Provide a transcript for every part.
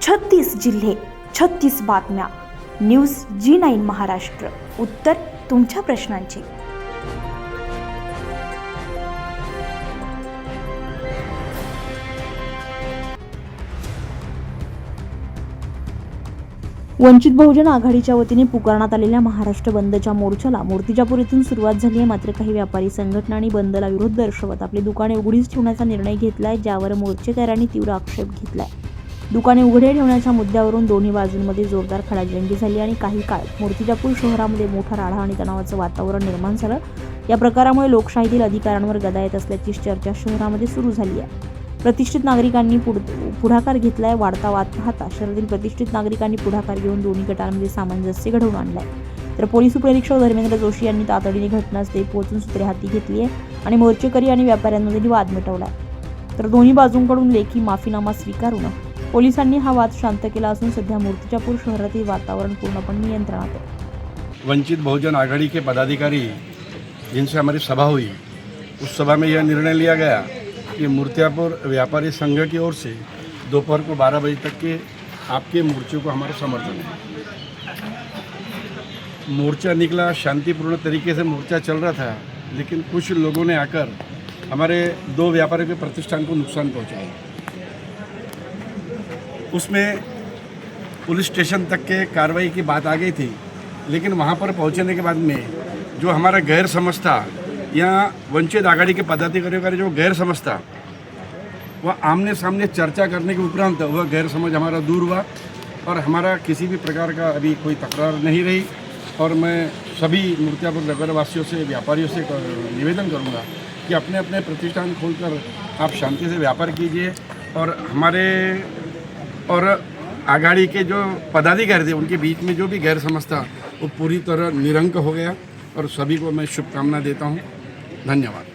36 जिल्हे, 36 बातम्या. News G9 Maharashtra. उत्तर तुमच्या प्रश्नांची. वंचित बहुजन आघाडीच्या वतीने पुकारण्यात आलेल्या महाराष्ट्र बंदच्या मोर्चाला मूर्तिजापूर येथून सुरुवात झाली आहे. मात्र काही व्यापारी संघटनांनी बंदला विरोध दर्शवत आपली दुकाने उघडीच ठेवण्याचा निर्णय घेतलाय, ज्यावर मोर्चेकऱ्यांनी तीव्र आक्षेप घेतलाय. दुकाने उघडे ठेवण्याच्या मुद्द्यावरून दोन्ही बाजूंमध्ये जोरदार खडाजंगी झाली आणि काही काळ मूर्तिजापूर शहरामध्ये मोठा राडा आणि तणावाचं वातावरण निर्माण झालं. या प्रकारामुळे लोकशाहीतील अधिकारांवर गदा येत असल्याची चर्चा शहरामध्ये सुरू झाली आहे. प्रतिष्ठित नागरिकांनी पुढाकार घेतलाय. वाढता वाद पाहता शहरातील प्रतिष्ठित नागरिकांनी पुढाकार घेऊन दोन्ही गटांमध्ये सामंजस्य घडवून आणलंय. तर पोलीस उपनिरीक्षक धर्मेंद्र जोशी यांनी तातडीने घटनास्थळी पोहोचून सूत्रे हाती घेतली आहे आणि मोर्चेकरी आणि व्यापाऱ्यांमध्ये वाद मिटवलाय. तर दोन्ही बाजूंकडून लेखी माफीनामा स्वीकारून पोलिसांनी हा वाद शांत केला असून सध्या मूर्तिजापूर शहरातील वातावरण पूर्णपणे नियंत्रणात आहे. वंचित बहुजन आघाड़ी के पदाधिकारी जिनसे हमारी सभा हुई, उस सभा में यह निर्णय लिया गया कि मूर्तियापुर व्यापारी संघ की ओर से दोपहर को 12 बजे तक के आपके मोर्चे को हमारा समर्थन है. मोर्चा निकला, शांतिपूर्ण तरीके से मोर्चा चल रहा था, लेकिन कुछ लोगों ने आकर हमारे 2 व्यापारियों के प्रतिष्ठान को नुकसान पहुंचाया. उसमें पुलिस स्टेशन तक के कार्रवाई की बात आ गई थी, लेकिन वहाँ पर पहुँचने के बाद में जो हमारा गैर समझ था, यहाँ वंचित आघाड़ी के पदाधिकारियों का जो गैर समझ था, वह आमने सामने चर्चा करने के उपरांत वह गैर समझ हमारा दूर हुआ और हमारा किसी भी प्रकार का अभी कोई तकरार नहीं रही. और मैं सभी मूर्तियापुर नगरवासियों से, व्यापारियों से निवेदन करूँगा कि अपने अपने प्रतिष्ठान खोलकर आप शांति से व्यापार कीजिए. और हमारे और आघाड़ी के जो पदाधिकारी थे उनके बीच में जो भी गैर समझ था वो पूरी तरह निरंक हो गया और सभी को मैं शुभकामना देता हूँ. धन्यवाद.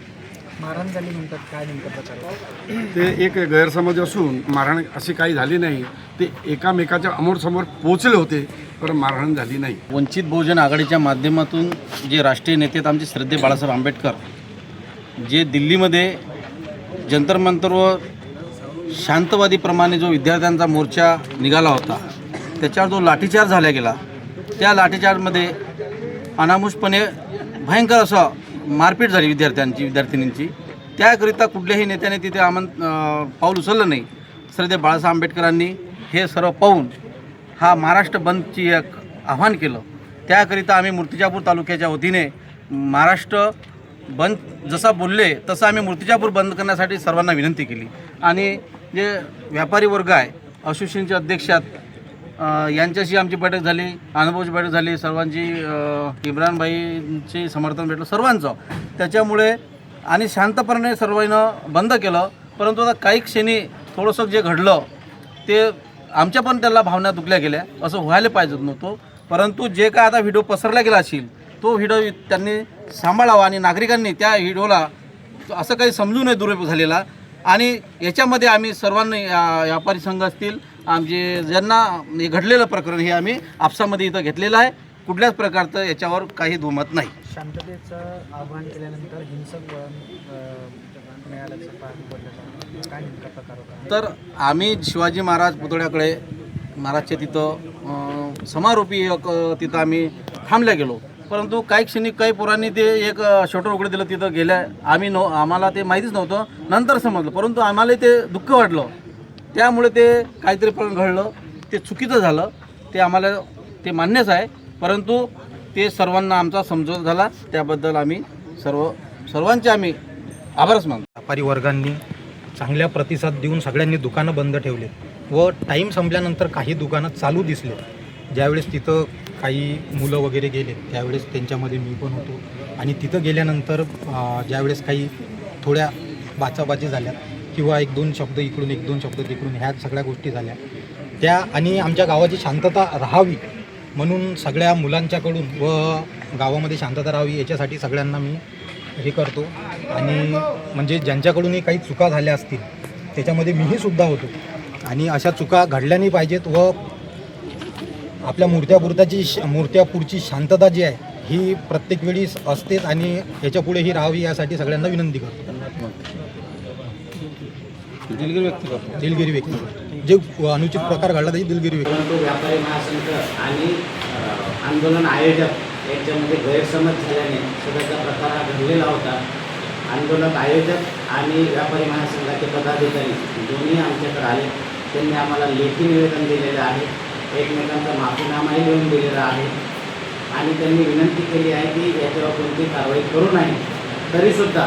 मारहाण झाली म्हणतात, काय नेमकं प्रकार? ते एक गैरसमज असून मारहाण अशी काही झाली नाही. ते एकामेकाच्या समोर पोचले होते, पण मारहाण झाली नाही. वंचित बहुजन आघाडीच्या माध्यमातून जे राष्ट्रीय नेते आहेत आमचे श्रद्धेय बाळासाहेब आंबेडकर, जे दिल्लीमध्ये जंतर मंतरवर शांतवादीप्रमाणे जो विद्यार्थ्यांचा मोर्चा निघाला होता, त्याच्यावर जो लाठीचार्ज झाला गेला, त्या लाठीचार्जमध्ये अनामुषपणे भयंकर असं मारपीट झाली विद्यार्थिनींची. त्याकरिता कुठल्याही नेत्याने तिथे पाऊल उचललं नाही. श्रद्धेय बाळासाहेब आंबेडकरांनी हे सर्व पाहून हा महाराष्ट्र बंदची एक आव्हान केलं. त्याकरिता आम्ही मूर्तिजापूर तालुक्याच्या वतीने महाराष्ट्र बंद जसा बोलले तसं आम्ही मूर्तिजापूर बंद करण्यासाठी सर्वांना विनंती केली. आणि जे व्यापारी वर्ग आहे, असोसिएशनचे अध्यक्ष यांच्याशी आमची बैठक झाली, अनुभवची बैठक झाली, सर्वांची इम्रानभाईंचे समर्थन भेटलं सर्वांचं. त्याच्यामुळे आणि शांतपणे सर्वांना बंद केलं. परंतु आता काही क्षणी थोडंसं जे घडलं ते आमच्या पण त्याला भावना दुखल्या गेल्या. असं व्हायला पाहिजे नव्हतं. परंतु जे काय आता व्हिडिओ पसरला गेला असेल तो व्हिडिओ त्यांनी सांभाळावा आणि नागरिकांनी त्या व्हिडिओला असं काही समजू नये दुरुपयोग झालेला. आणि याच्यामध्ये आम्ही सर्वांनी व्यापारी संघ असतील, आमचे ज्यांना हे घडलेलं प्रकरण हे आम्ही आपसामध्ये इथं घेतलेलं आहे. कुठल्याच प्रकारचं याच्यावर काही दुमत नाही. शांततेचं आव्हान केल्यानंतर हिंसक मिळाल्याचं काय नेमका प्रकार होता? तर आम्ही शिवाजी महाराज पुतळ्याकडे महाराजच्या तिथं समारोपी एक तिथं आम्ही थांबल्या गेलो. परंतु काही क्षणी काही पोरांनी ते एक शटर उघडं दिलं, तिथं गेल्या. आम्हाला ते माहितीच नव्हतं, नंतर समजलं. परंतु आम्हाला ते दुःख वाटलं. त्यामुळे ते काहीतरी पण घडलं, ते चुकीचं झालं. ते आम्हाला ते मान्यच आहे. परंतु ते सर्वांना आमचा समजूत झाला, त्याबद्दल आम्ही सर्वांचे आम्ही आभारच मानतो. व्यापारी वर्गांनी चांगल्या प्रतिसाद देऊन सगळ्यांनी दुकानं बंद ठेवले व टाईम संपल्यानंतर काही दुकानं चालू दिसले. ज्यावेळेस तिथं काही मुलं वगैरे गेले त्यावेळेस त्यांच्यामध्ये मी पण होतो. आणि तिथं गेल्यानंतर ज्यावेळेस काही थोड्या बाचाबाची झाल्या किंवा 1-2 शब्द इकडून 1-2 शब्द तिकडून ह्या सगळ्या गोष्टी झाल्या त्या. आणि आमच्या गावाची शांतता राहावी म्हणून सगळ्या मुलांच्याकडून व गावामध्ये शांतता राहावी याच्यासाठी सगळ्यांना मी हे करतो. आणि म्हणजे ज्यांच्याकडूनही काही चुका झाल्या असतील त्याच्यामध्ये मीही सुद्धा होतो. आणि अशा चुका घडल्या नाही पाहिजेत व आपल्या मूर्त्यापुरची शांतता जी आहे ही प्रत्येक वेळी असतेच आणि याच्यापुढे ही राहावी यासाठी सगळ्यांना विनंती करतो. दिलगिरी व्यक्त करतो. जे अनुचित प्रकार घडला त्याची दिलगिरी व्यक्त परंतु व्यापारी महासंघ आणि आंदोलन आयोजक यांच्यामध्ये गैरसमज झाल्याने सदरचा प्रकार हा घडलेला होता. आंदोलक आयोजक आणि व्यापारी महासंघाचे पदाधिकारी दोन्ही आमच्याकडे आले. त्यांनी आम्हाला लेखी निवेदन दिलेलं आहे, एकमेकांचा माफीनामाही लिहून दिलेला आहे आणि त्यांनी विनंती केली आहे की याच्यावर कोणती कारवाई करू नये. तरीसुद्धा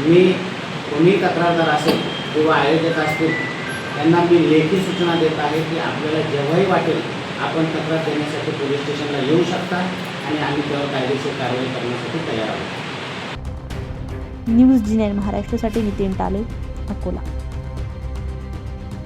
मी कोणी तक्रारदार असेल किंवा आयोजक असतील त्यांना मी लेखी सूचना देत आहे की आपल्याला जेव्हाही वाटेल आपण तक्रार देण्यासाठी पोलीस स्टेशनला येऊ शकता आणि आम्ही त्यावर कायदेशीर कारवाई करण्यासाठी तयार आहोत. न्यूज जी9 महाराष्ट्रासाठी नितीन टाले, अकोला.